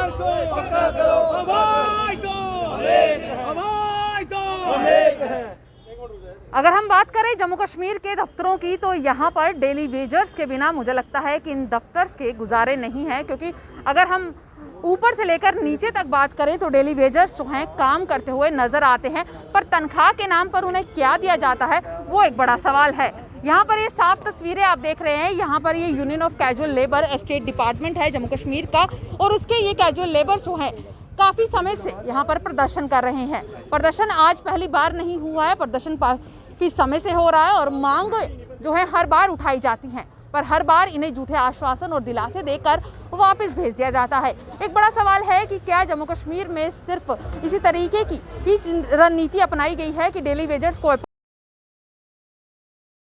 बेरोजगार को पक्का करो, आवाज दो, आवाज दो। अगर हम बात करें जम्मू कश्मीर के दफ्तरों की तो यहाँ पर डेली वेजर्स के बिना मुझे लगता है कि इन दफ्तर्स के गुजारे नहीं हैं, क्योंकि अगर हम ऊपर से लेकर नीचे तक बात करें तो डेली वेजर्स जो हैं काम करते हुए नजर आते हैं, पर तनख्वाह के नाम पर उन्हें क्या दिया जाता है वो एक बड़ा सवाल है। यहाँ पर ये साफ तस्वीरें आप देख रहे हैं, यहाँ पर ये union of casual labour state department है जम्मू कश्मीर का, और उसके ये कैजुअल लेबर जो है काफी समय से यहाँ पर प्रदर्शन कर रहे हैं। प्रदर्शन आज पहली बार नहीं हुआ है, प्रदर्शन काफी समय से हो रहा है और मांग जो है हर बार उठाई जाती हैं, पर हर बार इन्हें झूठे आश्वासन और दिलासे देकर वापस भेज दिया जाता है। एक बड़ा सवाल है कि क्या जम्मू कश्मीर में सिर्फ इसी तरीके की ही रणनीति अपनाई गई है कि डेली वेजर्स को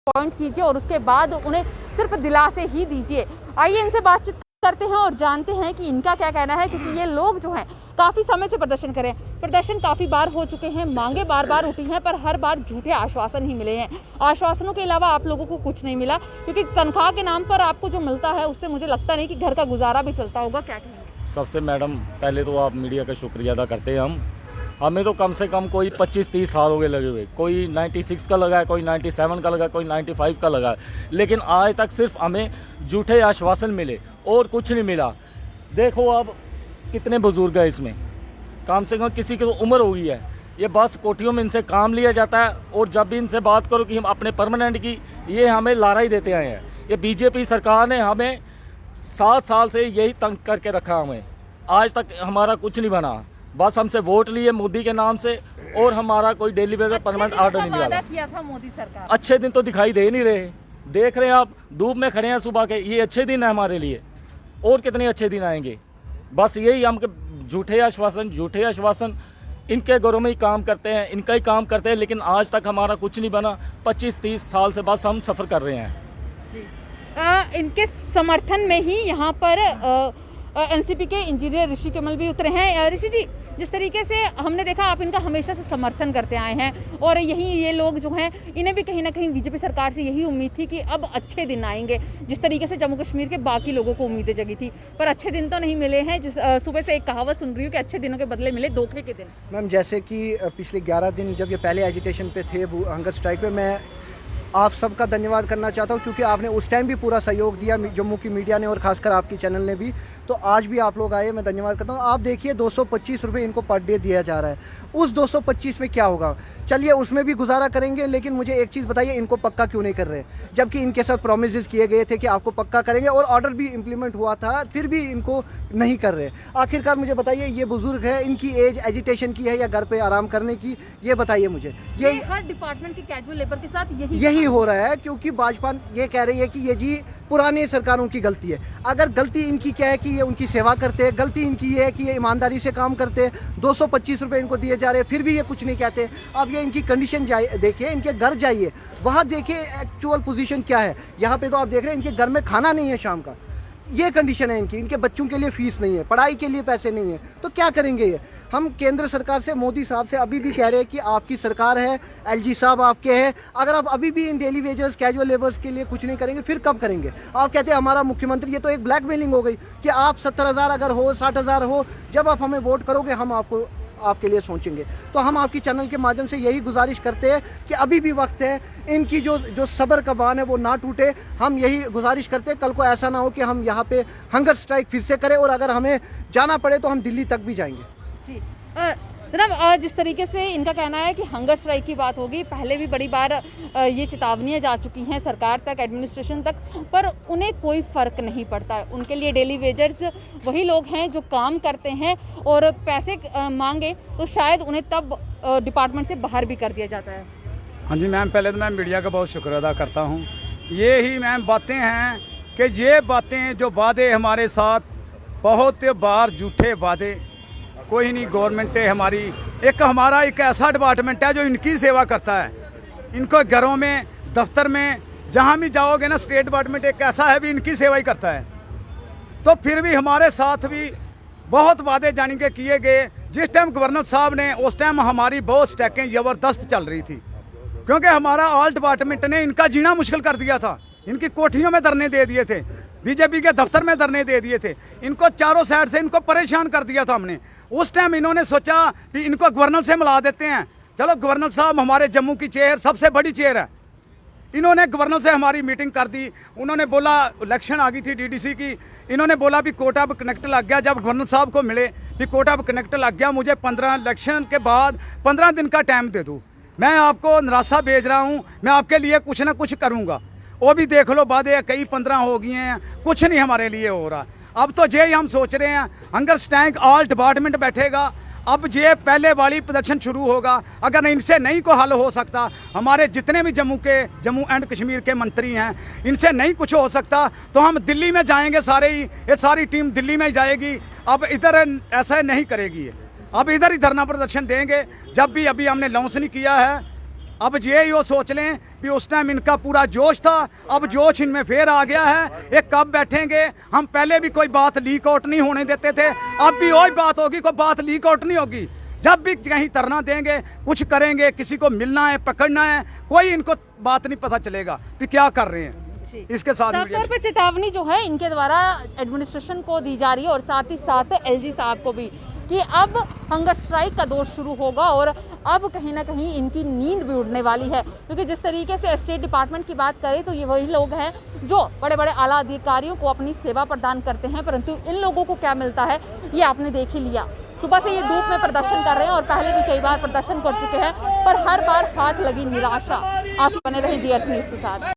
अपॉइंट कीजिए और उसके बाद उन्हें सिर्फ दिलासे ही दीजिए। आइए इनसे बातचीत करते हैं और जानते हैं कि इनका क्या कहना है, क्योंकि ये लोग जो हैं काफी समय से प्रदर्शन करें, प्रदर्शन काफी बार हो चुके हैं, मांगे बार बार उठी हैं, पर हर बार झूठे आश्वासन ही मिले हैं। आश्वासनों के अलावा आप लोगों को कुछ नहीं मिला, क्योंकि तनख्वाह के नाम पर आपको जो मिलता है उससे मुझे लगता नहीं कि घर का गुजारा भी चलता होगा। क्या कहेंगे? सबसे मैडम पहले तो आप मीडिया का शुक्रिया अदा करते हैं। हमें तो कम से कम कोई 25-30 साल हो गए लगे हुए, कोई 96 का लगा है, कोई 97 का लगा है, कोई 95 का लगा है, लेकिन आज तक सिर्फ हमें झूठे आश्वासन मिले और कुछ नहीं मिला। देखो अब कितने बुजुर्ग हैं इसमें, कम से कम किसी की तो उम्र हो गई है, ये बस कोठियों में इनसे काम लिया जाता है और जब भी इनसे बात करो कि हम अपने परमानेंट की, ये हमें लारा ही देते आए हैं। ये बीजेपी सरकार ने हमें 7 साल से यही तंग करके रखा, हमें आज तक हमारा कुछ नहीं बना, बस हमसे वोट लिए मोदी के नाम से और हमारा कोई डेली वेजर परमानेंट ऑर्डर नहीं निकाला। किया था मोदी सरकार, अच्छे दिन तो दिखाई दे नहीं रहे, देख रहे हैं आप धूप में खड़े हैं सुबह के, ये अच्छे दिन है हमारे लिए, और कितने अच्छे दिन आएंगे। बस यही हम झूठे आश्वासन इनके घरों में ही काम करते हैं, इनका ही काम करते हैं, लेकिन आज तक हमारा कुछ नहीं बना। 25-30 साल से बस हम सफ़र कर रहे हैं जी। इनके समर्थन में ही यहाँ पर एनसीपी के इंजीनियर ऋषि कमल भी उतरे हैं। ऋषि जी, जिस तरीके से हमने देखा आप इनका हमेशा से समर्थन करते आए हैं और यही ये लोग जो हैं इन्हें भी कहीं ना कहीं बीजेपी सरकार से यही उम्मीद थी कि अब अच्छे दिन आएंगे, जिस तरीके से जम्मू कश्मीर के बाकी लोगों को उम्मीदें जगी थी, पर अच्छे दिन तो नहीं मिले हैं। सुबह से एक कहावत सुन रही हूँ कि अच्छे दिनों के बदले मिले धोखे के दिन। मैम, जैसे कि पिछले 11 दिन जब ये पहले एजिटेशन पे थे, हंगर स्ट्राइक पे, मैं आप सबका धन्यवाद करना चाहता हूं, क्योंकि आपने उस टाइम भी पूरा सहयोग दिया जम्मू की मीडिया ने और खासकर आपकी चैनल ने भी, तो आज भी आप लोग आए, मैं धन्यवाद करता हूं। आप देखिए 225 रुपये इनको पर डे दिया जा रहा है, उस 225 में क्या होगा? चलिए उसमें भी गुजारा करेंगे, लेकिन मुझे एक चीज़ बताइए, इनको पक्का क्यों नहीं कर रहे? जबकि इनके साथ प्रोमिस किए गए थे कि आपको पक्का करेंगे और ऑर्डर भी इम्प्लीमेंट हुआ था, फिर भी इनको नहीं कर रहे। आखिरकार मुझे बताइए, ये बुजुर्ग है, इनकी एज एजिटेशन की है या घर पर आराम करने की, ये बताइए मुझे। ये हर डिपार्टमेंट के कैजुअल लेबर के साथ यही हो रहा है, क्योंकि भाजपा ये कह रही है कि ये जी पुरानी सरकारों की गलती है। अगर गलती इनकी क्या है कि ये उनकी सेवा करते हैं, गलती इनकी ये है कि ये ईमानदारी से काम करते हैं। 225 रुपये इनको दिए जा रहे हैं, फिर भी ये कुछ नहीं कहते। अब ये इनकी कंडीशन देखिए, इनके घर जाइए, वहाँ देखिए एक्चुअल पोजीशन क्या है। यहाँ पे तो आप देख रहे हैं इनके घर में खाना नहीं है शाम का, ये कंडीशन है इनकी। इनके बच्चों के लिए फीस नहीं है, पढ़ाई के लिए पैसे नहीं है, तो क्या करेंगे ये? हम केंद्र सरकार से, मोदी साहब से अभी भी कह रहे हैं कि आपकी सरकार है, एलजी साहब आपके हैं, अगर आप अभी भी इन डेली वेजर्स कैजुअल लेबर्स के लिए कुछ नहीं करेंगे, फिर कब करेंगे? आप कहते हैं हमारा मुख्यमंत्री, ये तो एक ब्लैकमेलिंग हो गई कि आप 70,000 अगर हो, 60,000 हो, जब आप हमें वोट करोगे हम आपके लिए सोचेंगे। तो हम आपकी चैनल के माध्यम से यही गुजारिश करते हैं कि अभी भी वक्त है, इनकी जो सब्र का बांध है वो ना टूटे। हम यही गुजारिश करते हैं, कल को ऐसा ना हो कि हम यहाँ पे हंगर स्ट्राइक फिर से करें, और अगर हमें जाना पड़े तो हम दिल्ली तक भी जाएंगे। जी जनाब, जिस तरीके से इनका कहना है कि हंगर स्ट्राइक की बात होगी, पहले भी बड़ी बार ये चेतावनियां जा चुकी हैं सरकार तक, एडमिनिस्ट्रेशन तक, पर उन्हें कोई फ़र्क नहीं पड़ता। उनके लिए डेली वेजर्स वही लोग हैं जो काम करते हैं और पैसे मांगे तो शायद उन्हें तब डिपार्टमेंट से बाहर भी कर दिया जाता है। हाँ जी मैम, पहले तो मैं मीडिया का बहुत शुक्र अदा करता हूँ। ये ही मैम बातें हैं कि ये बातें जो वादे हमारे साथ, बहुत बार झूठे वादे, कोई नहीं गवर्नमेंट है हमारी, हमारा एक ऐसा डिपार्टमेंट है जो इनकी सेवा करता है। इनको घरों में, दफ्तर में, जहाँ भी जाओगे ना, स्टेट डिपार्टमेंट एक ऐसा है भी इनकी सेवा ही करता है। तो फिर भी हमारे साथ भी बहुत वादे जानी के किए गए। जिस टाइम गवर्नर साहब ने, उस टाइम हमारी बहुत स्ट्राइकें ज़बरदस्त चल रही थी, क्योंकि हमारा ऑल डिपार्टमेंट ने इनका जीना मुश्किल कर दिया था, इनकी कोठियों में धरने दे दिए थे। बीजेपी के दफ्तर में धरने दे दिए थे। इनको चारों साइड से इनको परेशान कर दिया था हमने। उस टाइम इन्होंने सोचा कि इनको गवर्नर से मिला देते हैं। चलो गवर्नर साहब हमारे जम्मू की चेयर सबसे बड़ी चेयर है। इन्होंने गवर्नर से हमारी मीटिंग कर दी। उन्होंने बोला इलेक्शन आ गई थी डीडीसी की, इन्होंने बोला भी कोटा पर कनेक्ट लग गया। जब गवर्नर साहब को मिले भी कोटा पर कनेक्ट लग गया, मुझे 15 इलेक्शन के बाद 15 दिन का टाइम दे दूँ, मैं आपको निराशा भेज रहा हूँ, मैं आपके लिए कुछ ना कुछ करूँगा। वो भी देख लो वादे कई 15 हो गए हैं, कुछ नहीं हमारे लिए हो रहा। अब तो ये हम सोच रहे हैं हंगर स्ट्राइक ऑल डिपार्टमेंट बैठेगा। अब ये पहले वाली प्रदर्शन शुरू होगा। अगर इनसे नहीं को हल हो सकता, हमारे जितने भी जम्मू एंड कश्मीर के मंत्री हैं, इनसे नहीं कुछ हो सकता, तो हम दिल्ली में जाएंगे सारे ही, ये सारी टीम दिल्ली में जाएगी। अब इधर ऐसा नहीं करेगी, अब इधर ही धरना प्रदर्शन देंगे। जब भी अभी हमने लॉन्च नहीं किया है, अब ये ही वो सोच लें कि उस टाइम इनका पूरा जोश था, अब जोश इनमें फिर आ गया है। ये कब बैठेंगे? हम पहले भी कोई बात लीक आउट नहीं होने देते थे, अब भी वही बात होगी, कोई बात लीक आउट नहीं होगी। जब भी कहीं धरना देंगे, कुछ करेंगे, किसी को मिलना है, पकड़ना है, कोई इनको बात नहीं पता चलेगा कि क्या कर रहे हैं। इसके साथ साफ तौर पे चेतावनी जो है इनके द्वारा एडमिनिस्ट्रेशन को दी जा रही है और साथ ही साथ एलजी साहब को भी, कि अब हंगर स्ट्राइक का दौर शुरू होगा और अब कहीं ना कहीं इनकी नींद भी उड़ने वाली है। क्योंकि जिस तरीके से स्टेट डिपार्टमेंट की बात करें तो ये वही लोग हैं जो बड़े बड़े आला अधिकारियों को अपनी सेवा प्रदान करते हैं, परंतु इन लोगों को क्या मिलता है ये आपने देख ही लिया। सुबह से ये धूप में प्रदर्शन कर रहे हैं और पहले भी कई बार प्रदर्शन कर चुके हैं, पर हर बार हाथ लगी निराशा। आप बने रहे डी अर्थ न्यूज़ के साथ।